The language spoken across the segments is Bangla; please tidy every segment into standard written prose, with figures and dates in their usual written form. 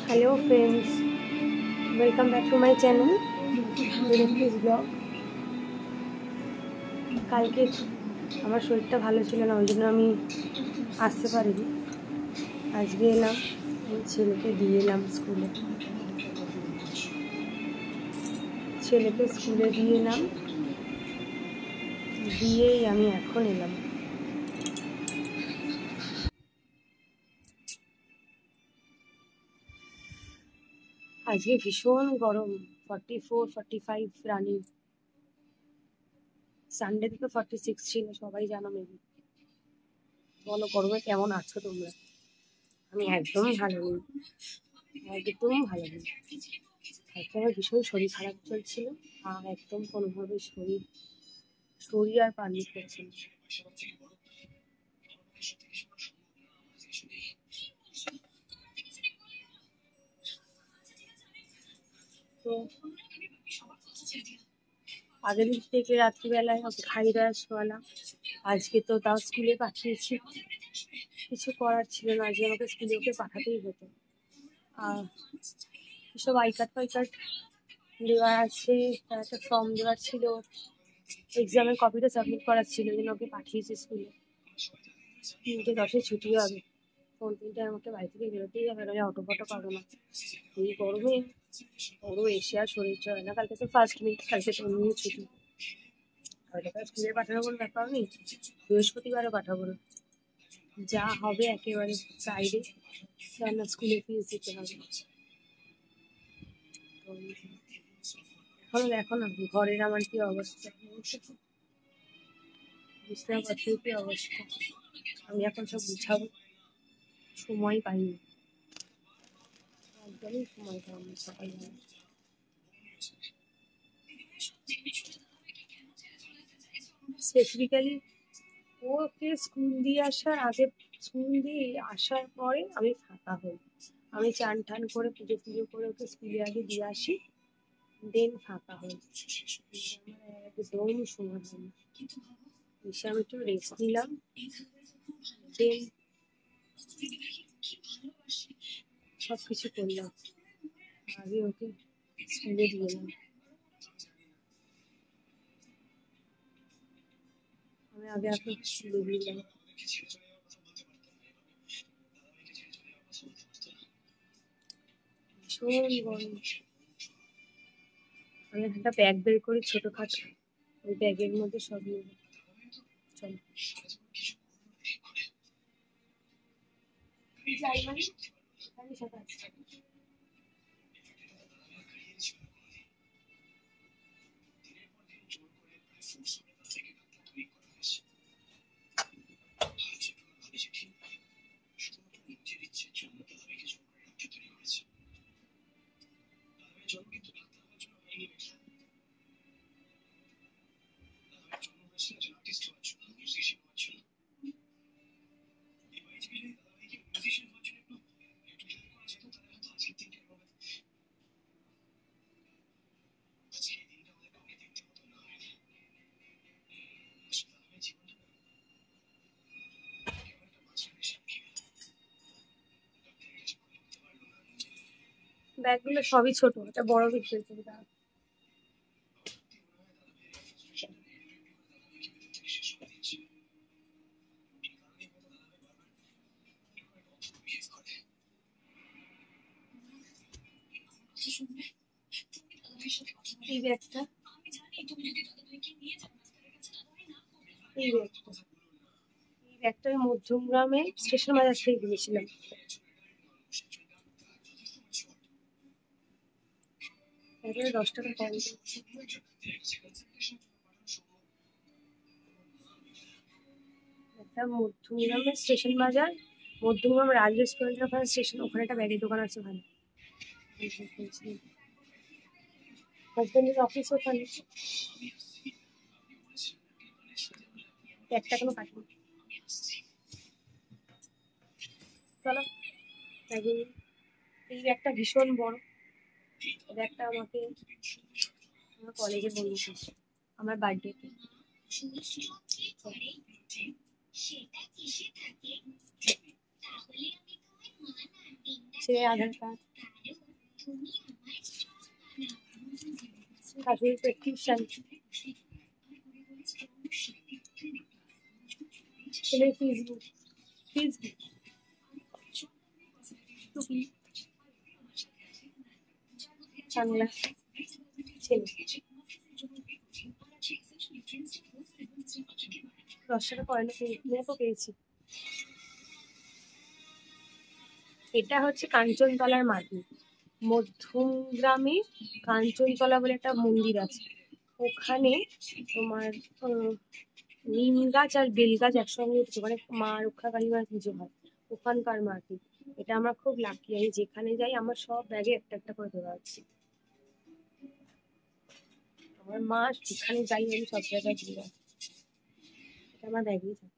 Hello friends, welcome back to my channel Dilip's blog. কালকে আমার শরীরটা ভালো ছিল না, ওই জন্য আমি আসতে পারিনি। আজকে এলাম, ছেলেকে দিয়ে এলাম স্কুলে। ছেলেকে স্কুলে দিয়ে এলাম, দিয়েই আমি এখন এলাম। আজকে ভীষণ গরম, 44-45 রানিং। সানডে থেকে 46 ছিল, সবাই জানো মেবি। বলো গরমে কেমন আছো তোমরা? আমি একদমই ভালো নেই, একদম ভালো নেই। আজকে আমার ভীষণ শরীর খারাপ চলছিল, আর একদম কোনোভাবে শরীর আর পারমিট করছে না। তো আগের দিন থেকে রাত্রিবেলায় ওকে খাই দেওয়া শোয়ালাম। আজকে তো তাও স্কুলে পাঠিয়েছি, কিছু করার ছিল না, আজকে আমাকে স্কুলে ওকে পাঠাতেই হতো। আর এসব আই কার্ড দেওয়ার আছে, একটা ফর্ম দেওয়ার ছিল, এক্সামের কপিটা সাবমিট করার ছিল, যেন ওকে পাঠিয়েছি স্কুলে। 3:10 ছুটিও হবে, 3:00 আমাকে বাড়ি থেকে বেরোতেই হবে, নাহলে অটো ফটো পাবো না। এই গরমে ওরও এসে আর শরীর চলে না। কালকে তো ফার্স্ট মিনিট, কালকে তো এমনিও ছুটি। ওটাকে স্কুলে পাঠানো কোনো ব্যাপার নেই, বৃহস্পতিবারও পাঠাবো না, যা হবে একেবারে সাইডে, কেননা স্কুলে ফিস দিতে হবে। এখন দেখো না ঘরের আমার কি অবস্থা, বিছনাপত্রের কি অবস্থা। আমি এখন সব গুছাবো, সময় পাইনি, একদমই সময় পাইনি সকালবেলা। স্পেসিফিক্যালি ওকে স্কুল দিয়ে আসার আগে, স্কুল দিয়ে আসার পরে আমি ফাঁকা হই। আমি চান টান করে পুজো করে ওকে স্কুলে আগে দিয়ে আসি, দেন ফাঁকা হই। আমার একদম সময় হয় না। এসে আমি একটু রেস্ট নিলাম, দেন সব কিছু করলাম, আগে ওকে স্কুলে দিয়ে এলাম। আমি আগে এখন স্কুলে দিয়ে এলাম। ভীষণ গরম। আমি একটা ব্যাগ বের করি ছোটখাটো, ওই ব্যাগের মধ্যে সব নিয়ে চলো যাই। মানে আমি সাথে আছি। ব্যাগগুলো সবই ছোট, এটা বড় বিক্রি করি। এই ব্যাগটা, এই ব্যাগটা আমি মধ্যমগ্রামে স্টেশন বাজার থেকে কিনেছিলাম। এটা 10 টাকা কম। একটা মধ্যমগ্রামের স্টেশন বাজার, মধ্যমগ্রাম রাজ রেস্টুরেন্টের ওখানে স্টেশন, ওখানে একটা ব্যাগের দোকান আছে ভালো। হাজবেন্ডের অফিস ওখানে। একটা কোনো কাটবে, চলো ব্যাগে। এই ব্যাগটা ভীষণ বড়, এই ব্যাগটা আমাকে আমার কলেজে বলেছি আমার বার্থডেতে। ছেলের আধার কার্ড, শাশুড়ির প্রেসক্রিপশন, ছেলের ফেসবুক, সানগ্লাস, ছেলে 10 টাকা কয়েনও নোটও পেয়েছি। এটা হচ্ছে কাঞ্চনতলার মাটি। মধ্যমগ্রামে কাঞ্চনতলা বলে একটা মন্দির আছে, ওখানে তোমার নিম গাছ আর বেল গাছ একসঙ্গে উঠছে, মানে মা রক্ষাকালী মার পুজো হয় ওখানকার মাটি। এটা আমার খুব লাকি, আমি যেখানে যাই আমার সব ব্যাগে একটা একটা করে দেওয়া আছে। আমার মা যেখানে যাই আমি সব জায়গায় দিয়ে রাখি, এটা আমার ব্যাগেই থাকে।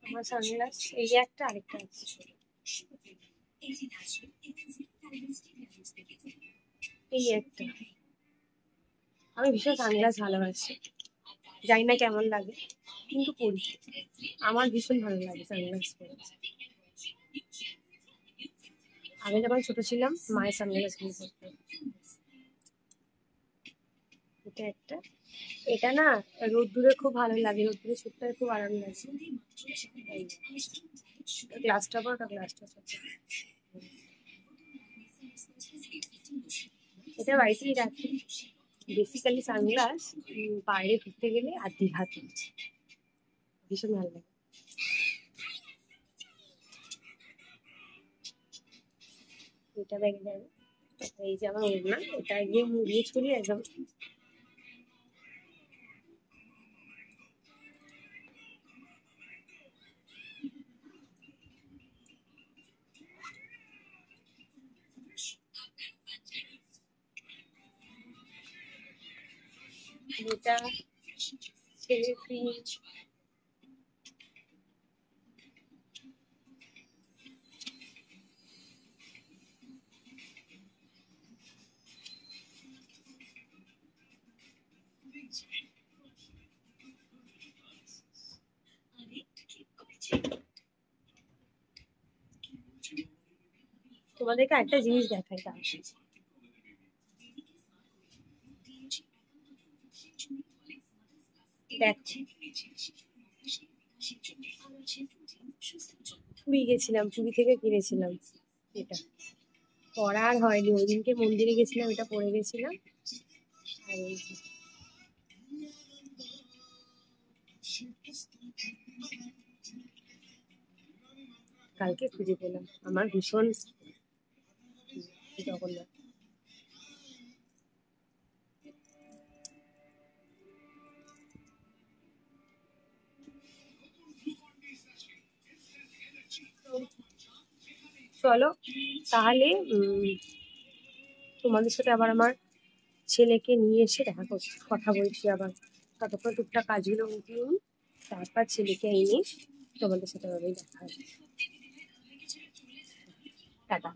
আমার সানগ্লাস এই একটা, আরেকটা আছে এই একটা। আমি ভীষণ সানগ্লাস ভালোবাসি, জানি না কেমন লাগে কিন্তু পরি, আমার ভীষণ ভালো লাগে সানগ্লাস পরে। আগে যখন ছোট ছিলাম মায়ের সানগ্লাস গুলো পরতাম। এটা একটা, এটা না রোদ্দুরে খুব ভালো লাগে, রোদ্দুরে ছুটতে খুব আরাম লাগে। গ্লাসটা পর গ্লাসটা, এটা বাড়িতেই রাখি। বেসিক্যালি সানগ্লাস বাইরে ঘুরতে গেলে আর দীঘাতে ভীষণ ভালো লাগে। এটা ব্যাগে যাবে, এই যে আমার ওড়না, এটা গিয়ে মুড়িয়ে ছড়িয়ে একদম এটা ছেলে ক্রিম, তোমাদেরকে একটা জিনিস দেখাই, তা দেখো, পুরী গেছিলাম, পুরী থেকে কিনেছিলাম এটা, পড়ার হয়নি, ওই দিনকে মন্দিরে গেছিলাম এটা পরে গেছিলাম। আর এই যে কালকে খুঁজে পেলাম, আমার ভীষণ জগন্নাথ। চলো তাহলে তোমাদের সাথে আবার আমার ছেলেকে নিয়ে এসে দেখা করছি, কথা বলছি আবার। ততক্ষণ টুকটাক কাজগুলো উঠিয়ে নিই, তারপর ছেলেকে এনে তোমাদের সাথে আবার দেখা হবে। টাটা।